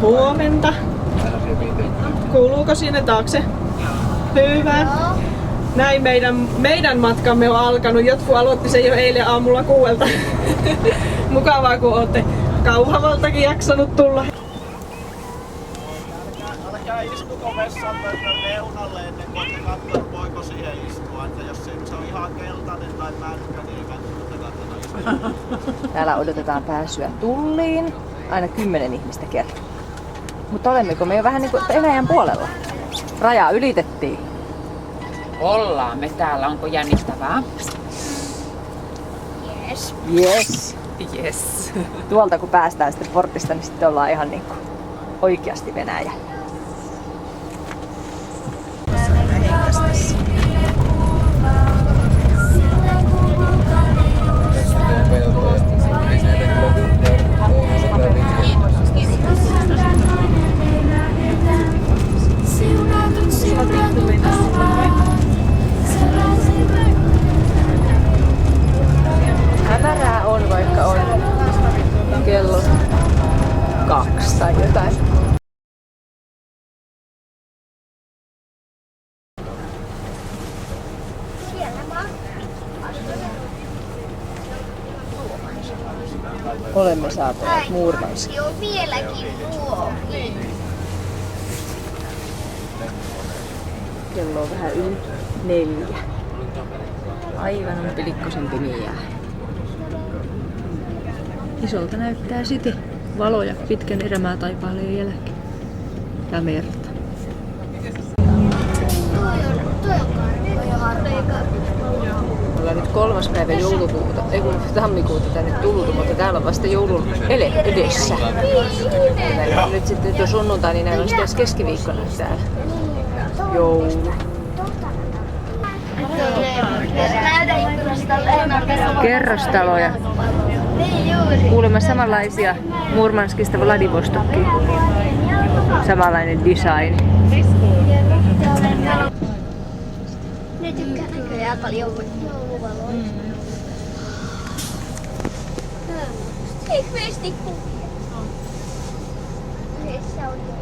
Huomenta. Kuuluuko sinne taakse? Hyvä. Näin meidän matkamme on alkanut. Jotkut aloitti sen jo eilen aamulla 6. Mukavaa kun ootte Kauhavaltakin jaksanut tulla. Älkää istuko vessan reunalle ennen kuin te katsoo, voiko siihen istua. Että jos se on ihan keltainen tai märkä, niin ei välttämättä kannata istua. Täällä odotetaan pääsyä tulliin. Aina 10 ihmistä kerran. Mutta olemmeko me jo vähän niin kuin Venäjän puolella? Raja ylitettiin. Ollaan me täällä. Onko jännittävää? Yes. Yes. Yes. Tuolta kun päästään sitten portista, niin sitten ollaan ihan niin kuin oikeasti Venäjä. Hämärää on, vaikka on kello 2 tai jotain. Olemme saapuneet Murmanskiin. Joo, vieläkin ruoki. Kello on vähän yli 4. Aivan on pilikkosen pimiä. Isolta näyttää City. Valoja pitkän erämaataipaaleen jälkeen. Ja merta. Ollaan nyt 3. päivä joulukuuta, ei kun tammikuuta tänne tullut, mutta täällä on vasta joulun edessä. Meillä on nyt sitten tuo sunnuntai, niin näillä on sitten keskiviikkona täällä joulu. Kerrostaloja. Kuulemma samanlaisia Murmanskista Vladivostokiin. Samanlainen design. Ne tykkää näköjään paljon jouluvaloja. Ihmeesti kuvia. Heissä on joulu.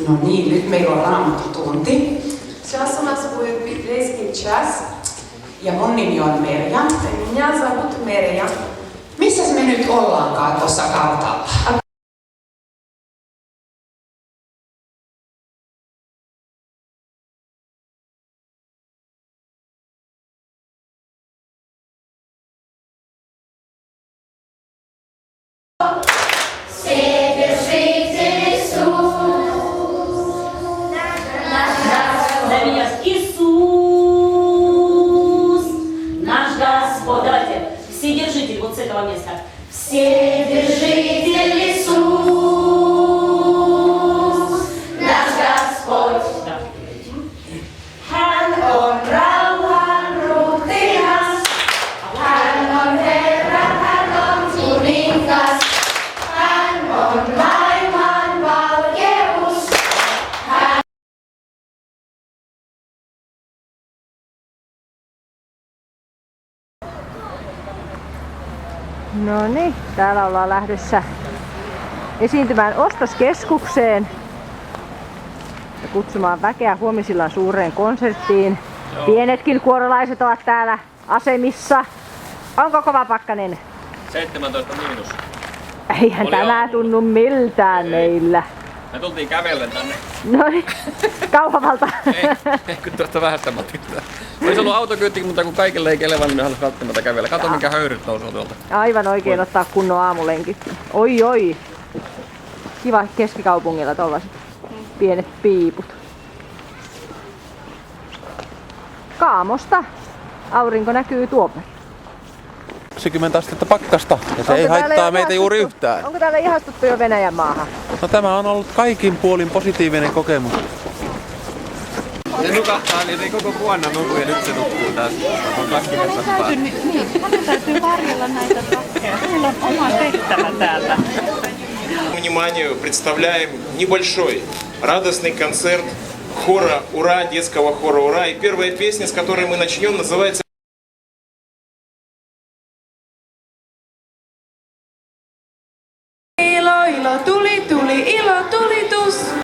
No niin, nyt meillä on Raamattu-tunti. Сейчас у нас будет библейский час. Ja mun nimi on Merja. Меня зовут Merja. Missäs me nyt ollaankaan tuossa kartalla? Se, Deus fez Jesus. Вседержитель Иисус, наш Господь. Hän on rauhan ruhtinas, hän on Herra, hän on kuningas, hän on maailman valkeus. No niin, täällä ollaan lähdössä esiintymään ostoskeskukseen ja kutsumaan väkeä huomisillan suureen konserttiin. Joo. Pienetkin kuorolaiset ovat täällä asemissa. Onko kova pakkanen? 17 miinus. Eihän oli tämä aamulla tunnu miltään meillä. Me tultiin kävellen tänne. No niin, Kauhavalta. Ei, kun tuosta vähästä matista. Olisi ollut autokyyti, mutta kun kaikille ei kelevä, niin me haluaisimme välttämättä kävellä. Kato minkä höyryt nousuu tuolta. Aivan oikein ottaa kunnon aamulenkit. Oi oi. Kiva keskikaupungilla tollaset pienet piiput. Kaamosta aurinko näkyy tuolla. 20 astetta pakkasta ja se ei haittaa meitä juuri yhtään. Onko täällä ihastuttu jo Venäjän maahan? No tämä on ollut kaikin puolin positiivinen kokemus. Se nukahtaa, niin ei koko vuonna nuku ja nyt se nukkuu taas. On 20 päivää. Hänen täytyy varjella näitä takkeja. Sillä on oma tehtävä täällä. Вниманию представляем небольшой радостный концерт хора «Ура», детского хора «Ура». И первая песня, с которой мы начнем, называется Ilo, ilo, tuli, tuli, ilo, tulitus.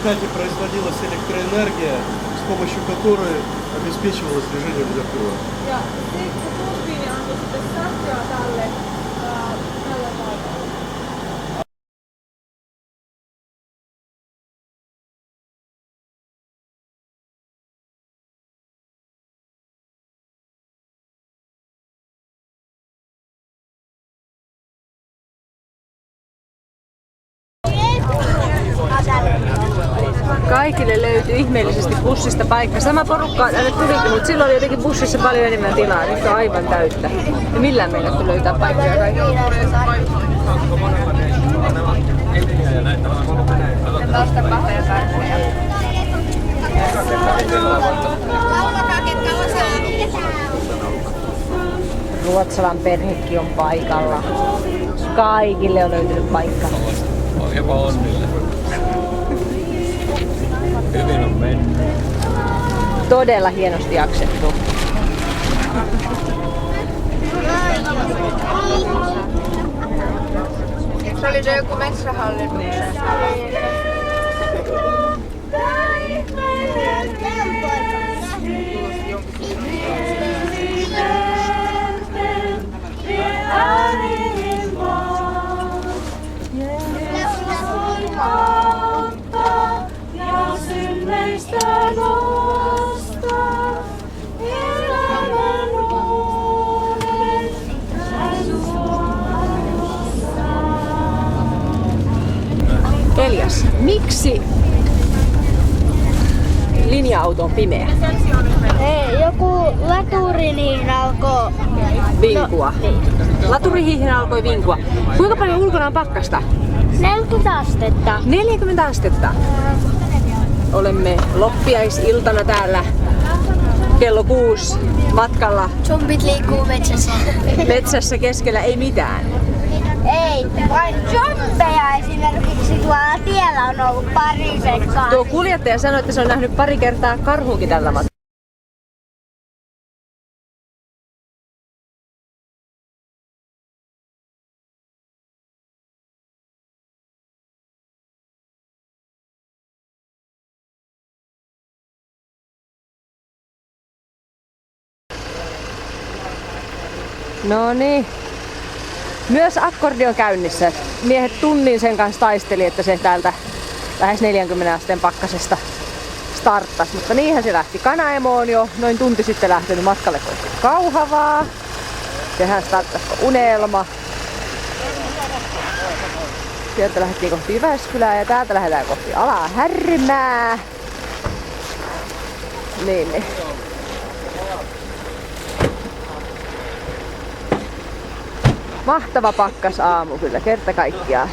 самокате производилась электроэнергия, с помощью которой обеспечивалось движение вверх-вперед. Ja sitten se turbiini antoi sitten sähköä tälle paikalle. Kaikille löytyi ihmeellisesti bussista paikka. Sama porukka tänne tulikin, mutta silloin oli jotenkin bussissa paljon enemmän tilaa. Nyt on aivan täyttä. Ja millään meillä löytää paikkoja kaikille. Ruotsalan perhekin on paikalla. Kaikille on löytynyt paikka. On jopa onnille. Hyvin on mennyt. Todella hienosti jaksettu. Se oli se joku metsähallituksen. Elias, miksi linja-auto on pimeä? Ei, joku laturi niin alkoi Vinkua. Laturihiihina alkoi vinkua. Kuinka paljon ulkona on pakkasta? 40 astetta. 40 astetta. Olemme loppiaisiltana täällä kello 6 matkalla. Zombit liikkuu metsässä. Metsässä keskellä ei mitään. Ei, vain zombeja esimerkiksi tuolla tiellä on ollut pari sekkaa. Tuo kuljettaja sanoi, että se on nähnyt pari kertaa karhuunkin tällä matkalla. No niin. Myös akkordi on käynnissä. Miehet tunnin sen kanssa taisteli, että se täältä lähes 40 asteen pakkasesta starttasi. Mutta niinhän se lähti. Kanaemo on jo noin tunti sitten lähtenyt matkalle kohti Kauhavaa. Sehän starttasi Unelma. Sieltä lähdettiin kohti Jyväskylää ja täältä lähdetään kohti Ala-Härmää. Niin. Mahtava pakkasaamu kyllä, kerta kaikkiaan.